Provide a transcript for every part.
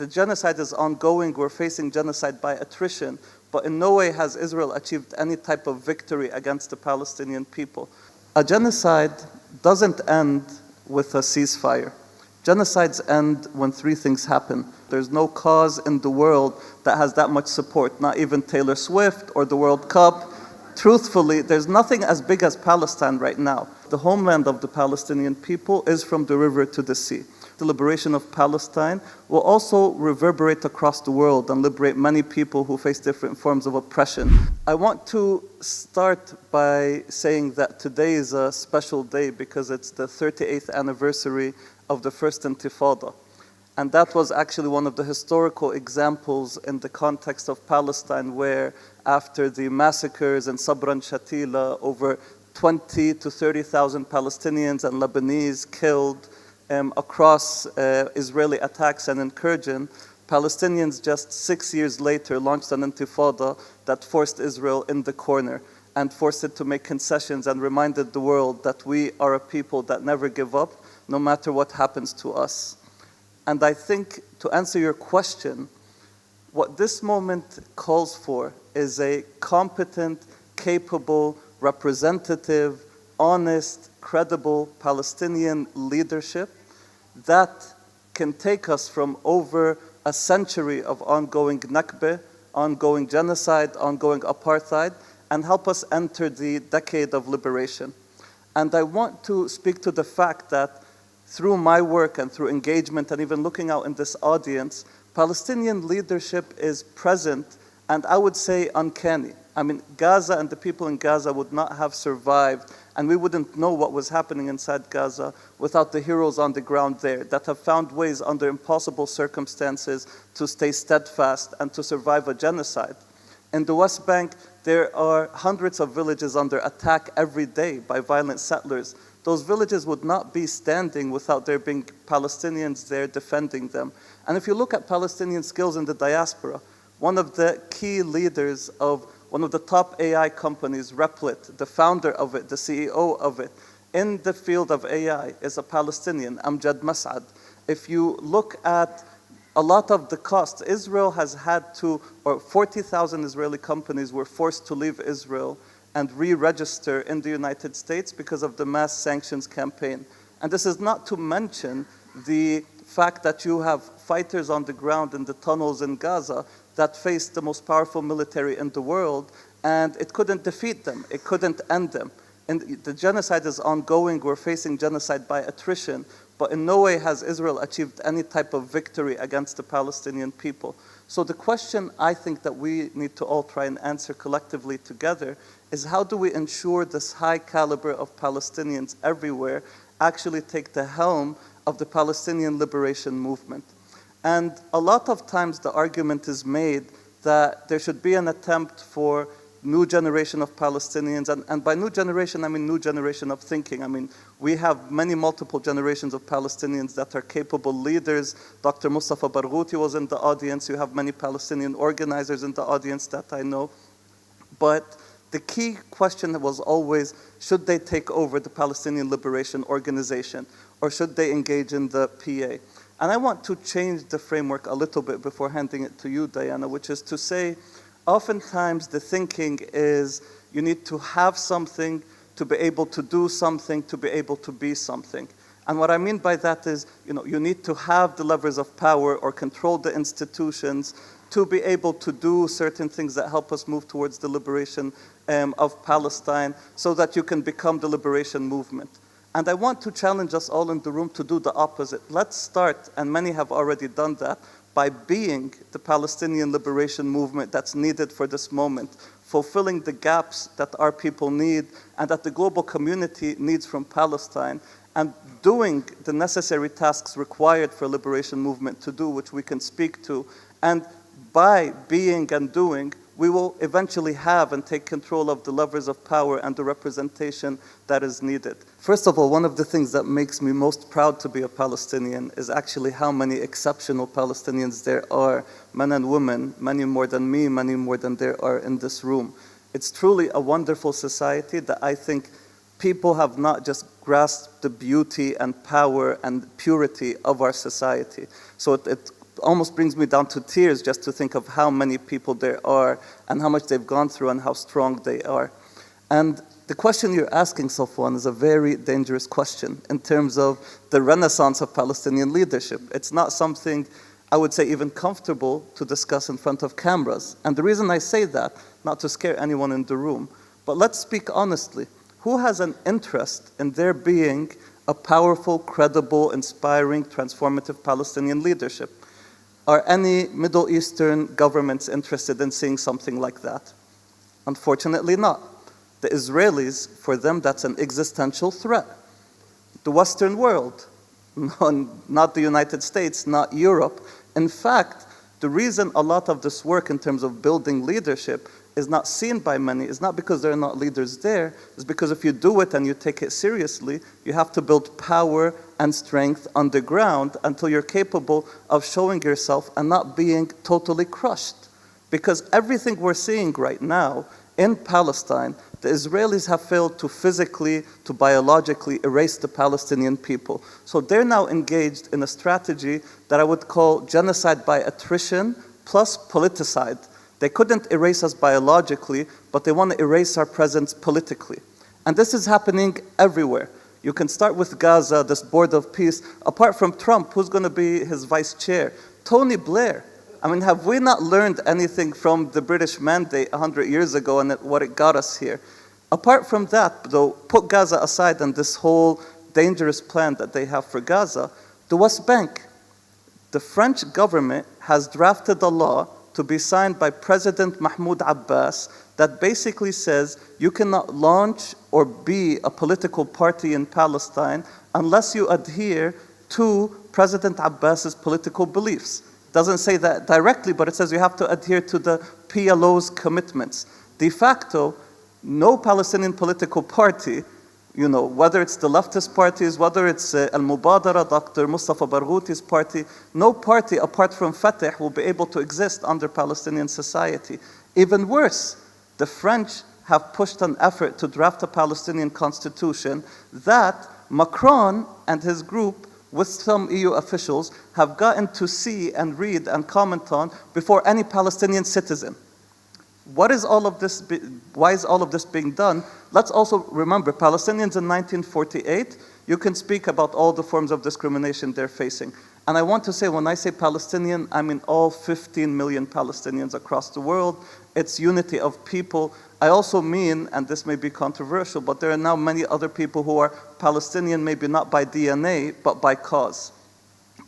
The genocide is ongoing. We're facing genocide by attrition, but in no way has Israel achieved any type of victory against the Palestinian people. A genocide doesn't end with a ceasefire. Genocides end when three things happen. There's no cause in the world that has that much support, not even Taylor Swift or the World Cup. Truthfully, there's nothing as big as Palestine right now. The homeland of the Palestinian people is from the river to the sea. The liberation of Palestine will also reverberate across the world and liberate many people who face different forms of oppression. I want to start by saying that today is a special day because it's the 38th anniversary of the first Intifada. And that was actually one of the historical examples in the context of Palestine where after the massacres in Sabra and Shatila, over 20 to 30,000 Palestinians and Lebanese killed across Israeli attacks and incursion, Palestinians just 6 years later launched an intifada that forced Israel in the corner and forced it to make concessions and reminded the world that we are a people that never give up, no matter what happens to us. And I think to answer your question, what this moment calls for is a competent, capable, representative, honest, credible Palestinian leadership that can take us from over a century of ongoing Nakba, ongoing genocide, ongoing apartheid, and help us enter the decade of liberation. And I want to speak to the fact that through my work and through engagement and even looking out in this audience, Palestinian leadership is present and I would say uncanny. I mean, Gaza and the people in Gaza would not have survived and we wouldn't know what was happening inside Gaza without the heroes on the ground there that have found ways under impossible circumstances to stay steadfast and to survive a genocide. In the West Bank, there are hundreds of villages under attack every day by violent settlers. Those villages would not be standing without there being Palestinians there defending them. And if you look at Palestinian skills in the diaspora, one of the key leaders of one of the top AI companies, Replit, the founder of it, the CEO of it, in the field of AI is a Palestinian, Amjad Mas'ad. If you look at a lot of the costs, Israel has had to, or 40,000 Israeli companies were forced to leave Israel and re-register in the United States because of the mass sanctions campaign. And this is not to mention the fact that you have fighters on the ground in the tunnels in Gaza that face the most powerful military in the world, and it couldn't defeat them, it couldn't end them. And the genocide is ongoing, we're facing genocide by attrition, but in no way has Israel achieved any type of victory against the Palestinian people. So the question I think that we need to all try and answer collectively together is how do we ensure this high caliber of Palestinians everywhere actually take the helm of the Palestinian liberation movement? And a lot of times the argument is made that there should be an attempt for new generation of Palestinians, and by new generation, I mean new generation of thinking. I mean, we have many multiple generations of Palestinians that are capable leaders. Dr. Mustafa Barghouti was in the audience. You have many Palestinian organizers in the audience that I know. But the key question was always, should they take over the Palestinian Liberation Organization, or should they engage in the PA? And I want to change the framework a little bit before handing it to you, Diana, which is to say, oftentimes the thinking is you need to have something to be able to do something, to be able to be something. And what I mean by that is, you need to have the levers of power or control the institutions to be able to do certain things that help us move towards the liberation of Palestine so that you can become the liberation movement. And I want to challenge us all in the room to do the opposite. Let's start, and many have already done that, by being the Palestinian liberation movement that's needed for this moment, fulfilling the gaps that our people need and that the global community needs from Palestine, and doing the necessary tasks required for a liberation movement to do, which we can speak to. And by being and doing, we will eventually have and take control of the levers of power and the representation that is needed. First of all, one of the things that makes me most proud to be a Palestinian is actually how many exceptional Palestinians there are, men and women, many more than me, many more than there are in this room. It's truly a wonderful society that I think people have not just grasped the beauty and power and purity of our society. So it almost brings me down to tears just to think of how many people there are and how much they've gone through and how strong they are. And the question you're asking, Safwan, is a very dangerous question in terms of the renaissance of Palestinian leadership. It's not something I would say even comfortable to discuss in front of cameras. And the reason I say that, not to scare anyone in the room, but let's speak honestly. Who has an interest in there being a powerful, credible, inspiring, transformative Palestinian leadership? Are any Middle Eastern governments interested in seeing something like that? Unfortunately not. The Israelis, for them, that's an existential threat. The Western world, not the United States, not Europe. In fact, the reason a lot of this work in terms of building leadership is not seen by many is not because there are not leaders there, it's because if you do it and you take it seriously, you have to build power and strength underground until you're capable of showing yourself and not being totally crushed. Because everything we're seeing right now in Palestine, the Israelis have failed to physically, to biologically erase the Palestinian people. So they're now engaged in a strategy that I would call genocide by attrition plus politicide. They couldn't erase us biologically, but they want to erase our presence politically. And this is happening everywhere. You can start with Gaza, this board of peace. Apart from Trump, who's going to be his vice chair? Tony Blair. I mean, have we not learned anything from the British mandate 100 years ago and what it got us here? Apart from that, though, put Gaza aside and this whole dangerous plan that they have for Gaza, the West Bank. The French government has drafted a law to be signed by President Mahmoud Abbas that basically says you cannot launch or be a political party in Palestine unless you adhere to President Abbas's political beliefs. Doesn't say that directly, but it says you have to adhere to the PLO's commitments. De facto, no Palestinian political party, whether it's the leftist parties, whether it's Al-Mubadara, Dr. Mustafa Barghouti's party, no party apart from Fatah will be able to exist under Palestinian society. Even worse, the French have pushed an effort to draft a Palestinian constitution that Macron and his group with some EU officials have gotten to see and read and comment on before any Palestinian citizen. Why is all of this being done? Let's also remember, Palestinians in 1948, you can speak about all the forms of discrimination they're facing. And I want to say, when I say Palestinian, I mean all 15 million Palestinians across the world. It's unity of people. I also mean, and this may be controversial, but there are now many other people who are Palestinian, maybe not by DNA, but by cause.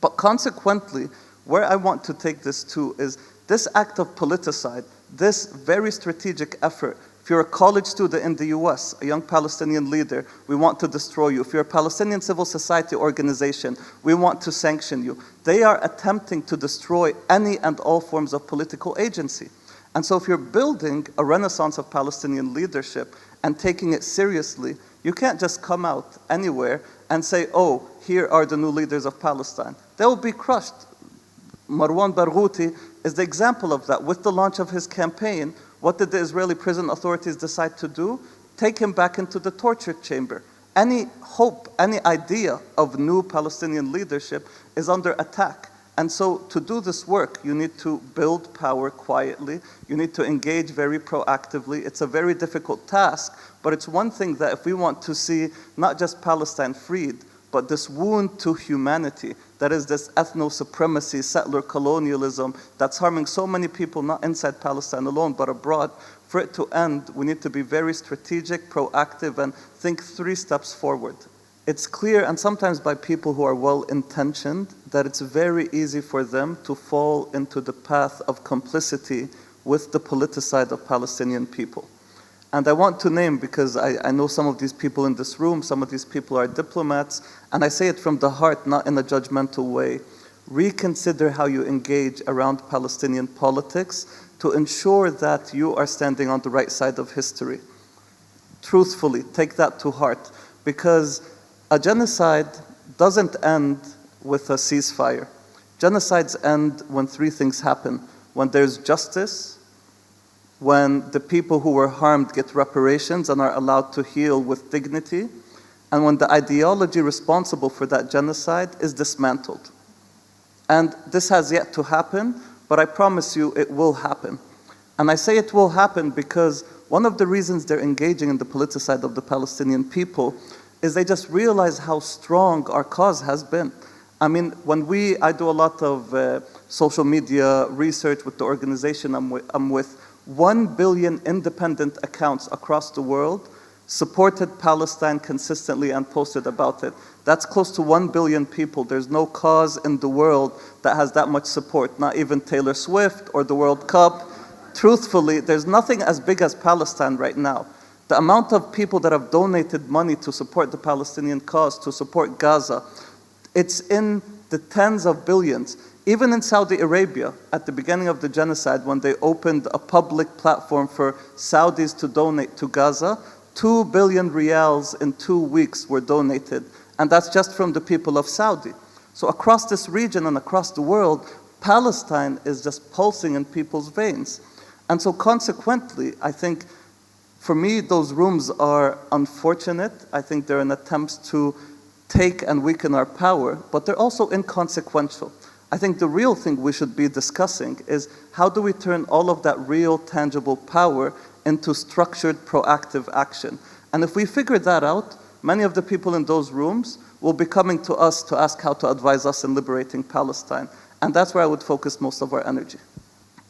But consequently, where I want to take this to is this act of politicide, this very strategic effort. If you're a college student in the US, a young Palestinian leader, we want to destroy you. If you're a Palestinian civil society organization, we want to sanction you. They are attempting to destroy any and all forms of political agency. And so if you're building a renaissance of Palestinian leadership and taking it seriously, you can't just come out anywhere and say, oh, here are the new leaders of Palestine. They will be crushed. Marwan Barghouti is the example of that. With the launch of his campaign, what did the Israeli prison authorities decide to do? Take him back into the torture chamber. Any hope, any idea of new Palestinian leadership is under attack. And so to do this work, you need to build power quietly. You need to engage very proactively. It's a very difficult task, but it's one thing that if we want to see not just Palestine freed, but this wound to humanity, that is this ethno-supremacy, settler colonialism that's harming so many people, not inside Palestine alone, but abroad. For it to end, we need to be very strategic, proactive, and think 3 steps forward. It's clear, and sometimes by people who are well-intentioned, that it's very easy for them to fall into the path of complicity with the politicide of Palestinian people. And I want to name, because I know some of these people in this room, some of these people are diplomats, and I say it from the heart, not in a judgmental way. Reconsider how you engage around Palestinian politics to ensure that you are standing on the right side of history. Truthfully, take that to heart, because a genocide doesn't end with a ceasefire. Genocides end when 3 things happen: when there's justice, when the people who were harmed get reparations and are allowed to heal with dignity, and when the ideology responsible for that genocide is dismantled. And this has yet to happen, but I promise you it will happen. And I say it will happen because one of the reasons they're engaging in the politicide of the Palestinian people is they just realize how strong our cause has been. I mean, I do a lot of social media research with the organization I'm with. 1 billion independent accounts across the world supported Palestine consistently and posted about it. That's close to 1 billion people. There's no cause in the world that has that much support, not even Taylor Swift or the World Cup. Truthfully, there's nothing as big as Palestine right now. The amount of people that have donated money to support the Palestinian cause, to support Gaza, it's in the tens of billions. Even in Saudi Arabia, at the beginning of the genocide, when they opened a public platform for Saudis to donate to Gaza, 2 billion riyals in 2 weeks were donated. And that's just from the people of Saudi. So across this region and across the world, Palestine is just pulsing in people's veins. And so consequently, I think, for me, those rooms are unfortunate. I think they're an attempt to take and weaken our power, but they're also inconsequential. I think the real thing we should be discussing is how do we turn all of that real, tangible power into structured, proactive action. And if we figure that out, many of the people in those rooms will be coming to us to ask how to advise us in liberating Palestine. And that's where I would focus most of our energy.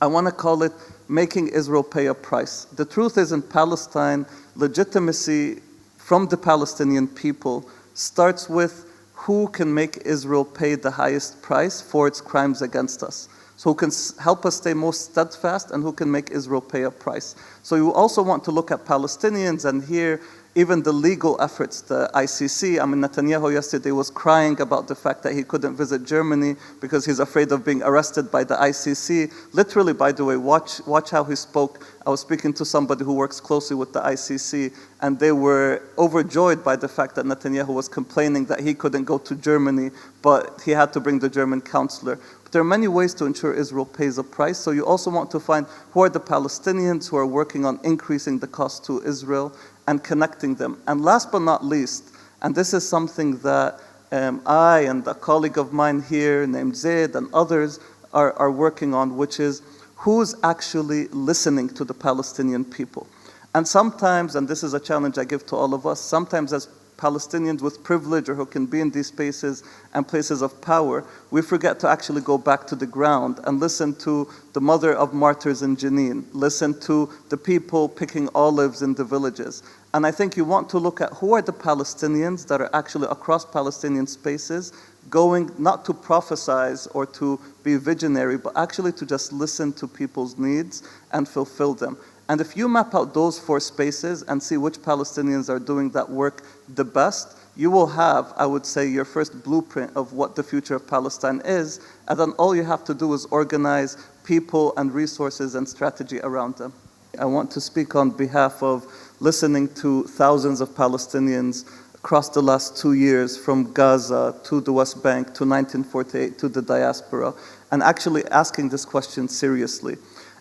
I want to call it making Israel pay a price. The truth is, in Palestine, legitimacy from the Palestinian people starts with who can make Israel pay the highest price for its crimes against us. So who can help us stay most steadfast and who can make Israel pay a price. So you also want to look at Palestinians and hear even the legal efforts, the ICC. I mean, Netanyahu yesterday was crying about the fact that he couldn't visit Germany because he's afraid of being arrested by the ICC. Literally, by the way, watch how he spoke. I was speaking to somebody who works closely with the ICC, and they were overjoyed by the fact that Netanyahu was complaining that he couldn't go to Germany, but he had to bring the German counselor. But there are many ways to ensure Israel pays a price. So you also want to find who are the Palestinians who are working on increasing the cost to Israel and connecting them. And last but not least, and this is something that I and a colleague of mine here named Zaid and others are working on, which is who's actually listening to the Palestinian people. And sometimes, and this is a challenge I give to all of us, sometimes as Palestinians with privilege or who can be in these spaces and places of power, we forget to actually go back to the ground and listen to the mother of martyrs in Jenin, listen to the people picking olives in the villages. And I think you want to look at who are the Palestinians that are actually across Palestinian spaces going not to prophesize or to be visionary, but actually to just listen to people's needs and fulfill them. And if you map out those 4 spaces and see which Palestinians are doing that work the best, you will have, I would say, your first blueprint of what the future of Palestine is. And then all you have to do is organize people and resources and strategy around them. I want to speak on behalf of listening to thousands of Palestinians across the last 2 years, from Gaza to the West Bank to 1948 to the diaspora, and actually asking this question seriously.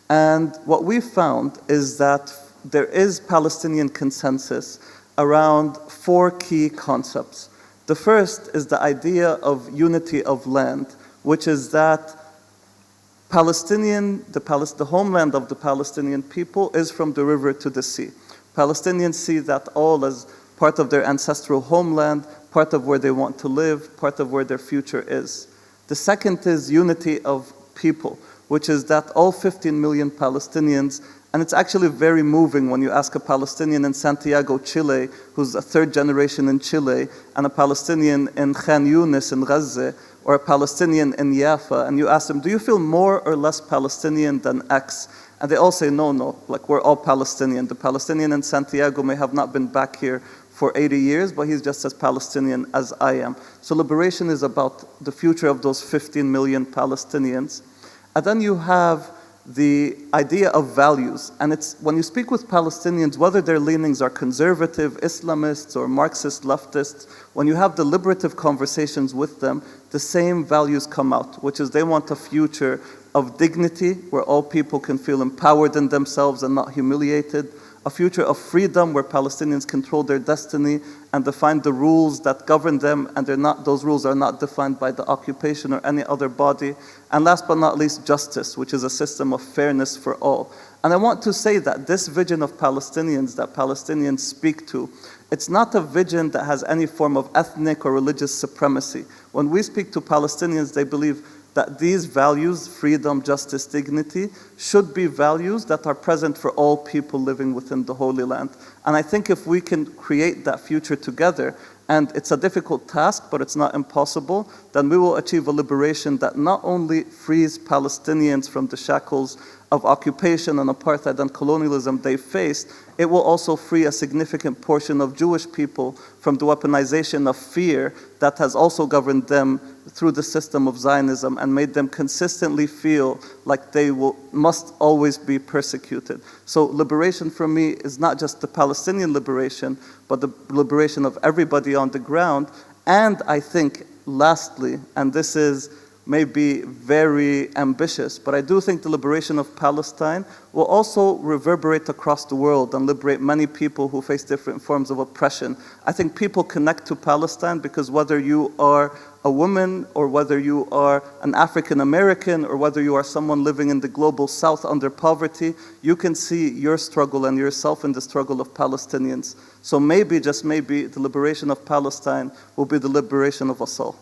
And what we found is that there is Palestinian consensus around 4 key concepts. The first is the idea of unity of land, which is that the homeland of the Palestinian people is from the river to the sea. Palestinians see that all as part of their ancestral homeland, part of where they want to live, part of where their future is. The second is unity of people, which is that all 15 million Palestinians, and it's actually very moving when you ask a Palestinian in Santiago, Chile, who's a 3rd generation in Chile, and a Palestinian in Khan Yunis in Gaza, or a Palestinian in Jaffa, and you ask them, do you feel more or less Palestinian than X? And they all say, no, like we're all Palestinian. The Palestinian in Santiago may have not been back here for 80 years, but he's just as Palestinian as I am. So liberation is about the future of those 15 million Palestinians. And then you have the idea of values. And it's when you speak with Palestinians, whether their leanings are conservative, Islamists, or Marxist leftists, when you have deliberative conversations with them, the same values come out, which is they want a future of dignity, where all people can feel empowered in themselves and not humiliated, a future of freedom where Palestinians control their destiny and define the rules that govern them, and those rules are not defined by the occupation or any other body. And last but not least, justice, which is a system of fairness for all. And I want to say that this vision of Palestinians that Palestinians speak to, it's not a vision that has any form of ethnic or religious supremacy. When we speak to Palestinians, they believe that these values, freedom, justice, dignity, should be values that are present for all people living within the Holy Land. And I think if we can create that future together, and it's a difficult task, but it's not impossible, then we will achieve a liberation that not only frees Palestinians from the shackles of occupation and apartheid and colonialism they faced, it will also free a significant portion of Jewish people from the weaponization of fear that has also governed them through the system of Zionism and made them consistently feel like they must always be persecuted. So liberation for me is not just the Palestinian liberation, but the liberation of everybody on the ground. And I think, lastly, and this is maybe very ambitious, but I do think the liberation of Palestine will also reverberate across the world and liberate many people who face different forms of oppression. I think people connect to Palestine because whether you are a woman or whether you are an African American or whether you are someone living in the global south under poverty, you can see your struggle and yourself in the struggle of Palestinians. So maybe, just maybe, the liberation of Palestine will be the liberation of us all.